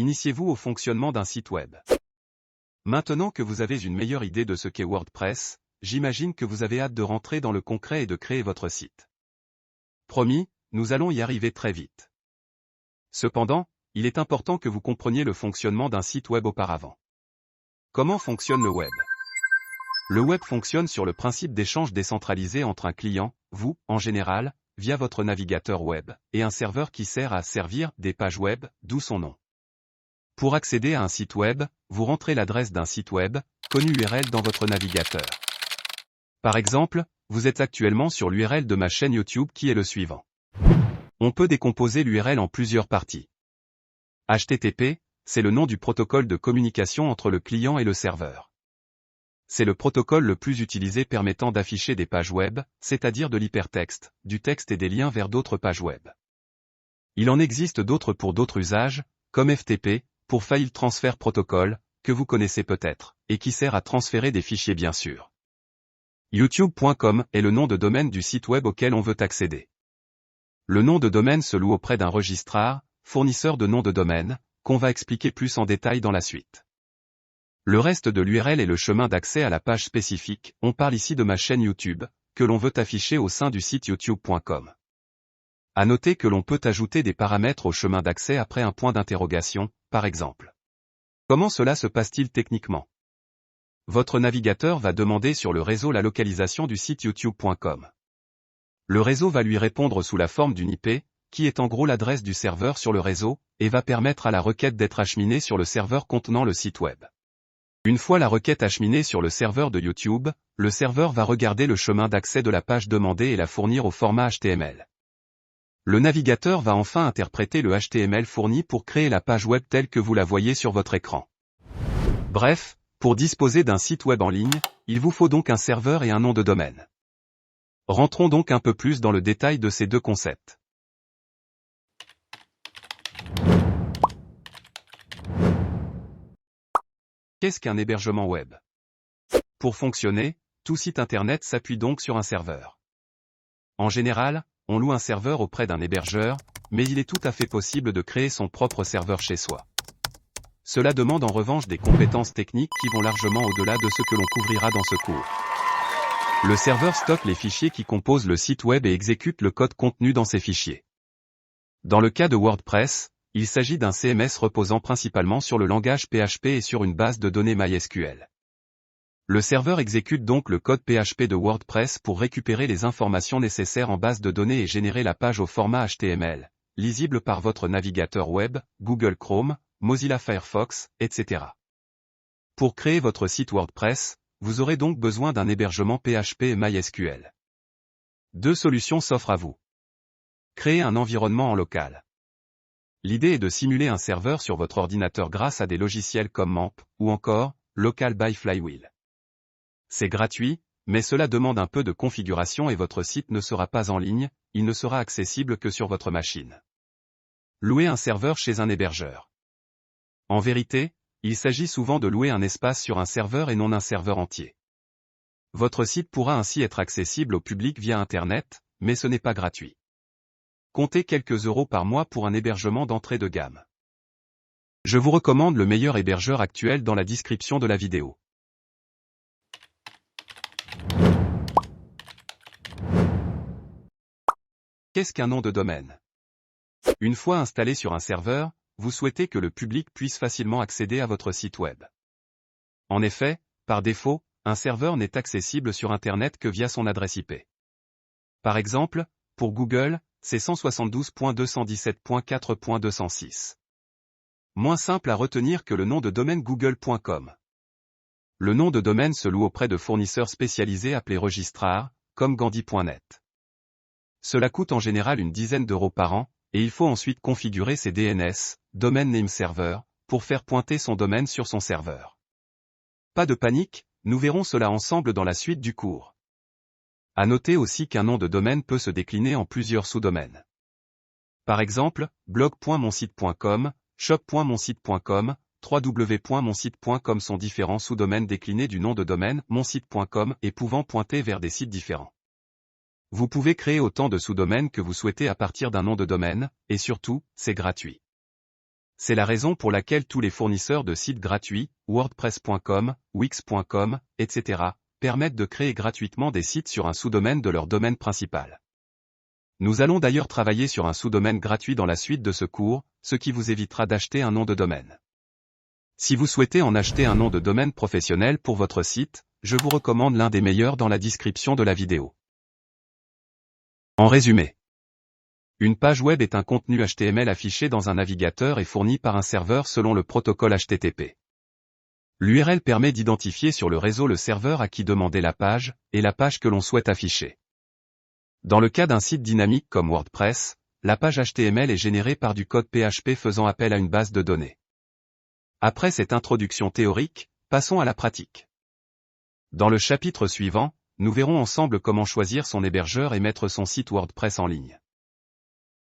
Initiez-vous au fonctionnement d'un site web. Maintenant que vous avez une meilleure idée de ce qu'est WordPress, j'imagine que vous avez hâte de rentrer dans le concret et de créer votre site. Promis, nous allons y arriver très vite. Cependant, il est important que vous compreniez le fonctionnement d'un site web auparavant. Comment fonctionne le web? Le web fonctionne sur le principe d'échange décentralisé entre un client, vous, en général, via votre navigateur web, et un serveur qui sert à servir des pages web, d'où son nom. Pour accéder à un site web, vous rentrez l'adresse d'un site web, connu URL dans votre navigateur. Par exemple, vous êtes actuellement sur l'URL de ma chaîne YouTube qui est le suivant. On peut décomposer l'URL en plusieurs parties. HTTP, c'est le nom du protocole de communication entre le client et le serveur. C'est le protocole le plus utilisé permettant d'afficher des pages web, c'est-à-dire de l'hypertexte, du texte et des liens vers d'autres pages web. Il en existe d'autres pour d'autres usages, comme FTP, pour File Transfer Protocol, que vous connaissez peut-être, et qui sert à transférer des fichiers bien sûr. YouTube.com est le nom de domaine du site web auquel on veut accéder. Le nom de domaine se loue auprès d'un registrar, fournisseur de noms de domaine, qu'on va expliquer plus en détail dans la suite. Le reste de l'URL est le chemin d'accès à la page spécifique, on parle ici de ma chaîne YouTube, que l'on veut afficher au sein du site youtube.com. À noter que l'on peut ajouter des paramètres au chemin d'accès après un point d'interrogation, par exemple. Comment cela se passe-t-il techniquement? Votre navigateur va demander sur le réseau la localisation du site youtube.com. Le réseau va lui répondre sous la forme d'une IP, qui est en gros l'adresse du serveur sur le réseau, et va permettre à la requête d'être acheminée sur le serveur contenant le site web. Une fois la requête acheminée sur le serveur de YouTube, le serveur va regarder le chemin d'accès de la page demandée et la fournir au format HTML. Le navigateur va enfin interpréter le HTML fourni pour créer la page web telle que vous la voyez sur votre écran. Bref, pour disposer d'un site web en ligne, il vous faut donc un serveur et un nom de domaine. Rentrons donc un peu plus dans le détail de ces deux concepts. Qu'est-ce qu'un hébergement web? Pour fonctionner, tout site internet s'appuie donc sur un serveur. En général, on loue un serveur auprès d'un hébergeur, mais il est tout à fait possible de créer son propre serveur chez soi. Cela demande en revanche des compétences techniques qui vont largement au-delà de ce que l'on couvrira dans ce cours. Le serveur stocke les fichiers qui composent le site web et exécute le code contenu dans ces fichiers. Dans le cas de WordPress, il s'agit d'un CMS reposant principalement sur le langage PHP et sur une base de données MySQL. Le serveur exécute donc le code PHP de WordPress pour récupérer les informations nécessaires en base de données et générer la page au format HTML, lisible par votre navigateur web, Google Chrome, Mozilla Firefox, etc. Pour créer votre site WordPress, vous aurez donc besoin d'un hébergement PHP et MySQL. Deux solutions s'offrent à vous. Créer un environnement en local. L'idée est de simuler un serveur sur votre ordinateur grâce à des logiciels comme MAMP, ou encore, Local by Flywheel. C'est gratuit, mais cela demande un peu de configuration et votre site ne sera pas en ligne, il ne sera accessible que sur votre machine. Louer un serveur chez un hébergeur. En vérité, il s'agit souvent de louer un espace sur un serveur et non un serveur entier. Votre site pourra ainsi être accessible au public via Internet, mais ce n'est pas gratuit. Comptez quelques euros par mois pour un hébergement d'entrée de gamme. Je vous recommande le meilleur hébergeur actuel dans la description de la vidéo. Qu'est-ce qu'un nom de domaine? Une fois installé sur un serveur, vous souhaitez que le public puisse facilement accéder à votre site web. En effet, par défaut, un serveur n'est accessible sur Internet que via son adresse IP. Par exemple, pour Google, c'est 172.217.4.206. Moins simple à retenir que le nom de domaine google.com. Le nom de domaine se loue auprès de fournisseurs spécialisés appelés registrars, comme Gandhi.net. Cela coûte en général une dizaine d'euros par an, et il faut ensuite configurer ses DNS, Domain Name Server, pour faire pointer son domaine sur son serveur. Pas de panique, nous verrons cela ensemble dans la suite du cours. À noter aussi qu'un nom de domaine peut se décliner en plusieurs sous-domaines. Par exemple, blog.monsite.com, shop.monsite.com, www.monsite.com sont différents sous-domaines déclinés du nom de domaine monsite.com et pouvant pointer vers des sites différents. Vous pouvez créer autant de sous-domaines que vous souhaitez à partir d'un nom de domaine, et surtout, c'est gratuit. C'est la raison pour laquelle tous les fournisseurs de sites gratuits, WordPress.com, Wix.com, etc., permettent de créer gratuitement des sites sur un sous-domaine de leur domaine principal. Nous allons d'ailleurs travailler sur un sous-domaine gratuit dans la suite de ce cours, ce qui vous évitera d'acheter un nom de domaine. Si vous souhaitez en acheter un nom de domaine professionnel pour votre site, je vous recommande l'un des meilleurs dans la description de la vidéo. En résumé, une page web est un contenu HTML affiché dans un navigateur et fourni par un serveur selon le protocole HTTP. L'URL permet d'identifier sur le réseau le serveur à qui demander la page, et la page que l'on souhaite afficher. Dans le cas d'un site dynamique comme WordPress, la page HTML est générée par du code PHP faisant appel à une base de données. Après cette introduction théorique, passons à la pratique. Dans le chapitre suivant, nous verrons ensemble comment choisir son hébergeur et mettre son site WordPress en ligne.